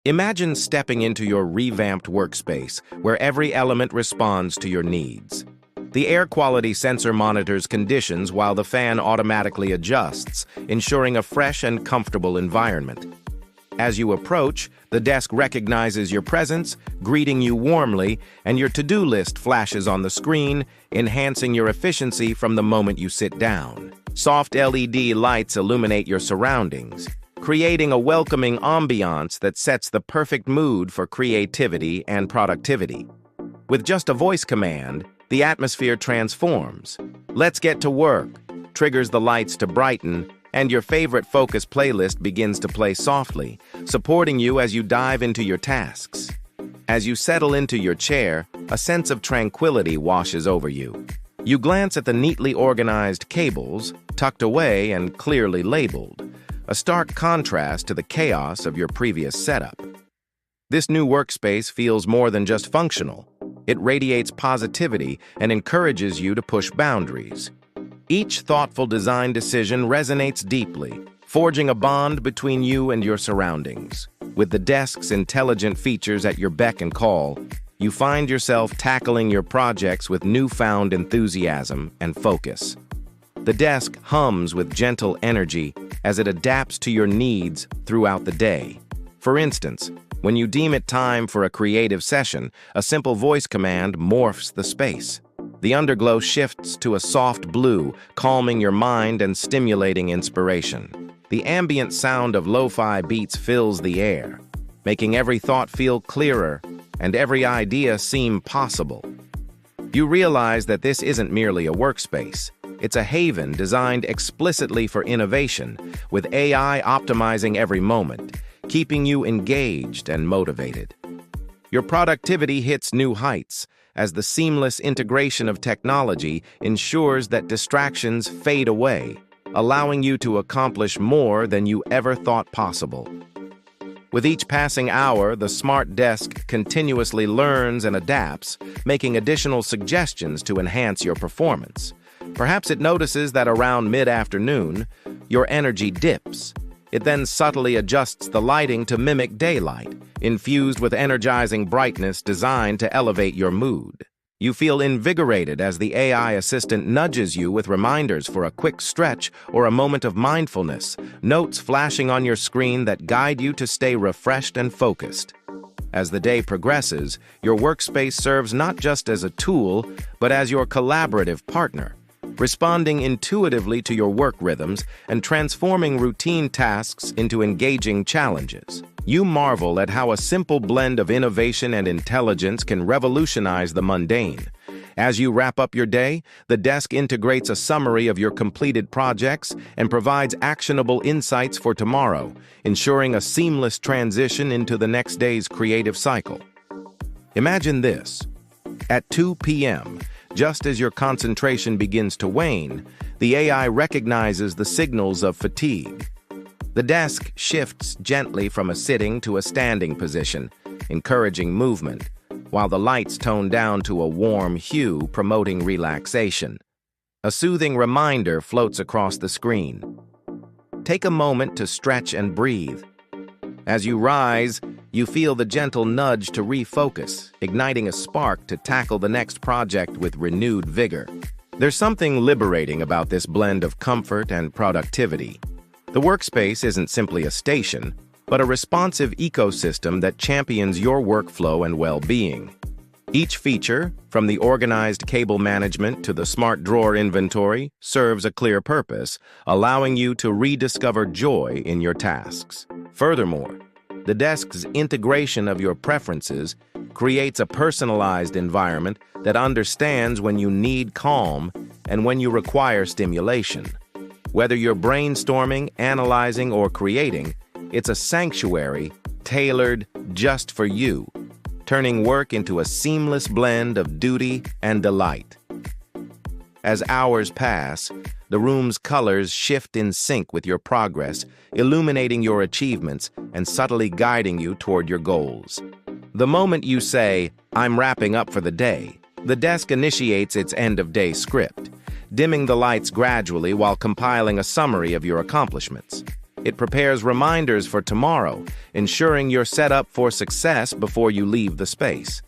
Imagine stepping into your revamped workspace, where every element responds to your needs. The air quality sensor monitors conditions while the fan automatically adjusts, ensuring a fresh and comfortable environment. As you approach, the desk recognizes your presence, greeting you warmly, and your to-do list flashes on the screen, enhancing your efficiency from the moment you sit down. Soft LED lights illuminate your surroundings, creating a welcoming ambiance that sets the perfect mood for creativity and productivity. With just a voice command, the atmosphere transforms. "Let's get to work" triggers the lights to brighten, and your favorite focus playlist begins to play softly, supporting you as you dive into your tasks. As you settle into your chair, a sense of tranquility washes over you. You glance at the neatly organized cables, tucked away and clearly labeled, a stark contrast to the chaos of your previous setup. This new workspace feels more than just functional. It radiates positivity and encourages you to push boundaries. Each thoughtful design decision resonates deeply, forging a bond between you and your surroundings. With the desk's intelligent features at your beck and call, you find yourself tackling your projects with newfound enthusiasm and focus. The desk hums with gentle energy as it adapts to your needs throughout the day. For instance, when you deem it time for a creative session, a simple voice command morphs the space. The underglow shifts to a soft blue, calming your mind and stimulating inspiration. The ambient sound of lo-fi beats fills the air, making every thought feel clearer and every idea seem possible. You realize that this isn't merely a workspace. It's a haven designed explicitly for innovation, with AI optimizing every moment, keeping you engaged and motivated. Your productivity hits new heights, as the seamless integration of technology ensures that distractions fade away, allowing you to accomplish more than you ever thought possible. With each passing hour, the smart desk continuously learns and adapts, making additional suggestions to enhance your performance. Perhaps it notices that around mid-afternoon, your energy dips. It then subtly adjusts the lighting to mimic daylight, infused with energizing brightness designed to elevate your mood. You feel invigorated as the AI assistant nudges you with reminders for a quick stretch or a moment of mindfulness, notes flashing on your screen that guide you to stay refreshed and focused. As the day progresses, your workspace serves not just as a tool, but as your collaborative partner, responding intuitively to your work rhythms and transforming routine tasks into engaging challenges. You marvel at how a simple blend of innovation and intelligence can revolutionize the mundane. As you wrap up your day, the desk integrates a summary of your completed projects and provides actionable insights for tomorrow, ensuring a seamless transition into the next day's creative cycle. Imagine this. At 2 p.m., just as your concentration begins to wane, the AI recognizes the signals of fatigue. The desk shifts gently from a sitting to a standing position, encouraging movement, while the lights tone down to a warm hue, promoting relaxation. A soothing reminder floats across the screen. Take a moment to stretch and breathe. As you rise, you feel the gentle nudge to refocus, igniting a spark to tackle the next project with renewed vigor. There's something liberating about this blend of comfort and productivity. The workspace isn't simply a station, but a responsive ecosystem that champions your workflow and well-being. Each feature, from the organized cable management to the smart drawer inventory, serves a clear purpose, allowing you to rediscover joy in your tasks. Furthermore, the desk's integration of your preferences creates a personalized environment that understands when you need calm and when you require stimulation. Whether you're brainstorming, analyzing, or creating, it's a sanctuary tailored just for you, turning work into a seamless blend of duty and delight. As hours pass, the room's colors shift in sync with your progress, illuminating your achievements and subtly guiding you toward your goals. The moment you say, "I'm wrapping up for the day," the desk initiates its end-of-day script, dimming the lights gradually while compiling a summary of your accomplishments. It prepares reminders for tomorrow, ensuring you're set up for success before you leave the space.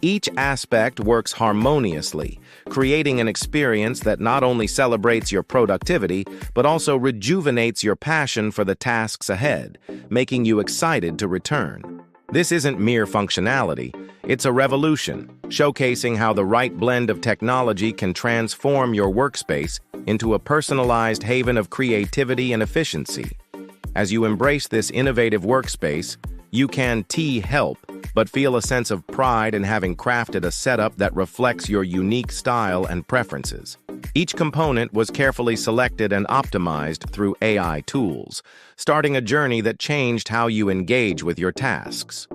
Each aspect works harmoniously, creating an experience that not only celebrates your productivity, but also rejuvenates your passion for the tasks ahead, making you excited to return. This isn't mere functionality, it's a revolution, showcasing how the right blend of technology can transform your workspace into a personalized haven of creativity and efficiency. As you embrace this innovative workspace, you can help but feel a sense of pride in having crafted a setup that reflects your unique style and preferences. Each component was carefully selected and optimized through AI tools, starting a journey that changed how you engage with your tasks.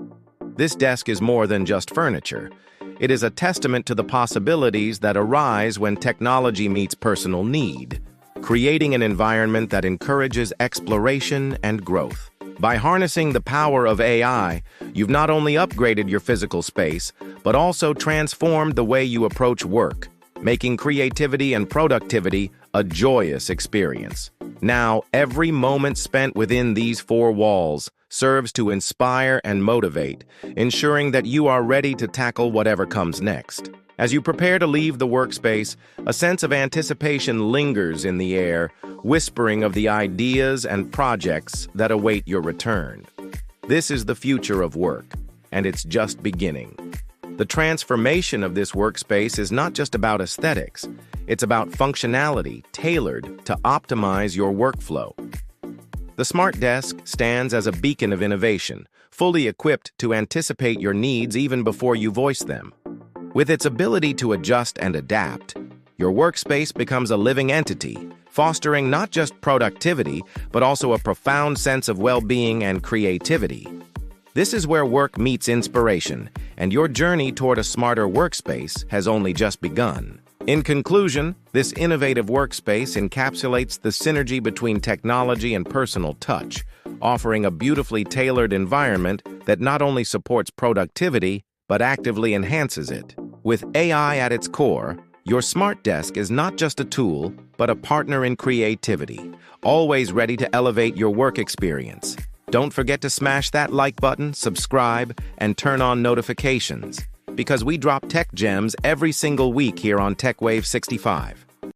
This desk is more than just furniture. It is a testament to the possibilities that arise when technology meets personal need, creating an environment that encourages exploration and growth. By harnessing the power of AI, you've not only upgraded your physical space, but also transformed the way you approach work, making creativity and productivity a joyous experience. Now, every moment spent within these four walls serves to inspire and motivate, ensuring that you are ready to tackle whatever comes next. As you prepare to leave the workspace, a sense of anticipation lingers in the air, whispering of the ideas and projects that await your return. This is the future of work, and it's just beginning. The transformation of this workspace is not just about aesthetics, it's about functionality tailored to optimize your workflow. The Smart Desk stands as a beacon of innovation, fully equipped to anticipate your needs even before you voice them. With its ability to adjust and adapt, your workspace becomes a living entity, fostering not just productivity, but also a profound sense of well-being and creativity. This is where work meets inspiration, and your journey toward a smarter workspace has only just begun. In conclusion, this innovative workspace encapsulates the synergy between technology and personal touch, offering a beautifully tailored environment that not only supports productivity, but actively enhances it. With AI at its core, your Smart Desk is not just a tool, but a partner in creativity, always ready to elevate your work experience. Don't forget to smash that like button, subscribe, and turn on notifications, because we drop tech gems every single week here on TechWave 65.